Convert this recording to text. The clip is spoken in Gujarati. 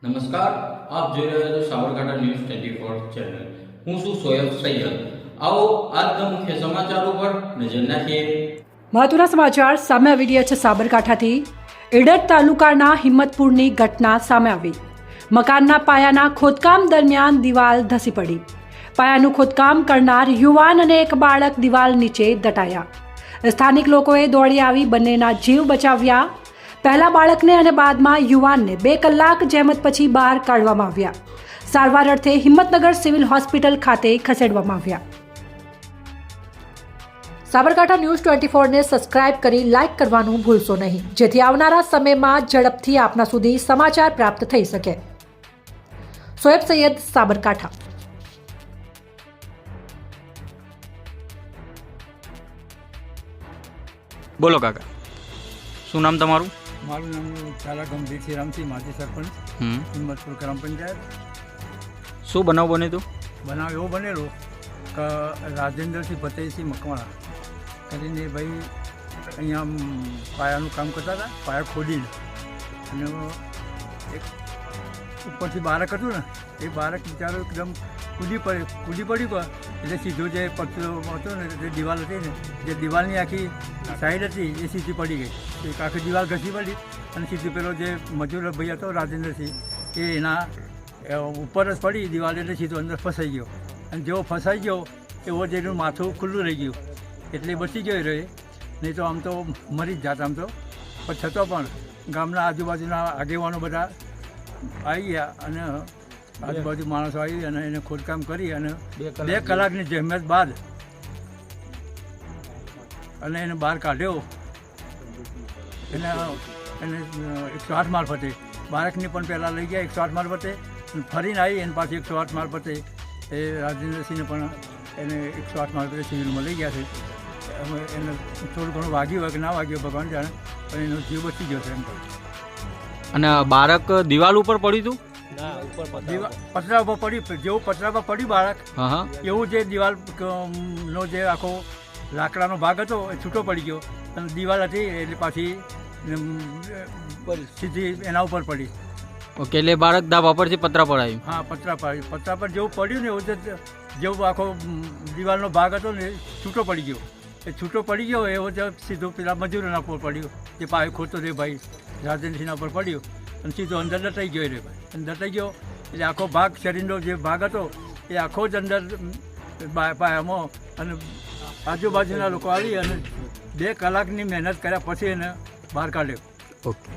નમસ્કાર, આપ જોઈ રહ્યા છો સાબરકાંઠા ન્યૂઝ 24 ચેનલ. હું છું સોયબ સૈયદ. આવો આજના મુખ્ય સમાચાર ઉપર નજર નાખીએ. મહત્વના સમાચાર સામે આવી રહ્યા છે. સાબરકાંઠાથી ઈડર તાલુકાના હિંમતપુરની ઘટના સામે આવી. મકાનના પાયાના ખોદકામ દરમિયાન દિવાલ ધસી પડી. પાયાનું ખોદકામ કરનાર યુવાન અને એક બાળક દિવાલ નીચે દટાયા. સ્થાનિક લોકોએ દોડી આવી બંનેના જીવ બચાવ્યા. પહેલા બાળકને અને બાદમાં યુવાનને 2 કલાક જહેમત પછી બહાર કાઢવામાં આવ્યા. સારવાર અર્થે હિંમતનગર સિવિલ હોસ્પિટલ ખાતે ખસેડવામાં આવ્યા. સાબરકાંઠા ન્યૂઝ 24 ને સબસ્ક્રાઇબ કરી લાઇક કરવાનું ભૂલશો નહીં, જેથી આવનારા સમયમાં ઝડપથી આપના સુધી સમાચાર પ્રાપ્ત થઈ શકે. સોએબ સૈયદ, સાબરકાંઠા. બોલો કાકા, શું નામ તમારું? મારું નામ ચાલા ગંભીર રામસિંહ, માજી સરપંચ, હિંમતપુર ગ્રામ પંચાયત. શું બનાવ બન્યું હતું? બનાવ એવો બનેલો કે રાજેન્દ્રસિંહ ફતેહસિંહ મકવાણા કરીને ભાઈ અહીંયા પાયાનું કામ કરતા હતા. પાયા ખોદીને અને એક ઉપરથી બાળક હતું ને, એ બાળક બિચારો એકદમ કૂદી પડી ગયો. એટલે સીધો જે પથ્થરો હતો ને, જે દિવાલ હતી ને, જે દિવાલની આખી સાઈડ હતી એ સીધી પડી ગઈ. એક આખી દિવાલ ઘસી પડી અને સીધી પેલો જે મજૂર ભાઈ હતો રાજેન્દ્રસિંહ, એ એના ઉપર જ પડી દિવાલ, એટલે સીધો અંદર ફસાઈ ગયો. અને જેવો ફસાઈ ગયો એવો જ એનું માથું ખુલ્લું રહી ગયું, એટલે બચી ગયો રહે. નહીં તો આમ તો મરી જ જાત આમ તો. પણ છતાં પણ ગામના આજુબાજુના આગેવાનો બધા આવી ગયા અને આજુબાજુ માણસો આવી અને એને ખોદકામ કરી અને 2 કલાકની જહેમત બાદ અને એને બહાર કાઢ્યો. એને 108 મારફતે બાળકને પણ પહેલાં લઈ ગયા 108 મારફતે, ફરીને આવી એને પાછી 108 મારફતે એ રાજેન્દ્રસિંહને પણ એને 108 મારફતે સિવિલમાં લઈ ગયા છે. એને થોડું ઘણું વાગ્યું હોય કે ના વાગ્યું ભગવાન જાણે, પણ એનો જીવ બચી ગયો છે એમ. અને બાળક દિવાલ ઉપર પડ્યું હતું? પતરા ઉપર પડી, જેવું પતરા પર પડ્યું બાળક, એવું જે દિવાલ નો જે આખો લાકડાનો ભાગ હતો એ છૂટો પડી ગયો અને દિવાલ હતી એટલે પાછી સીધી એના ઉપર પડી. ઓકે, એટલે બાળક ધાબા પરથી પતરા પર આવ્યું? હા, પતરા પર જેવું પડ્યું ને એવું જ, જેવું આખો દિવાલનો ભાગ હતો ને છૂટો પડી ગયો. એ છૂટો પડી ગયો એવો જ સીધો પેલા મજૂરોના ઉપર પડ્યો, જે પાયો ખોતો રે ભાઈ રાજેન્દ્રસિંહના પર પડ્યો અને સીધો અંદર દટાઈ ગયો રે ભાઈ. અને દટાઈ ગયો એટલે આખો ભાગ, શરીરનો જે ભાગ હતો એ આખો જ અંદર પાયામાં. અને આજુબાજુના લોકો આવી અને 2 કલાકની મહેનત કર્યા પછી એને બહાર કાઢ્યો. ઓકે.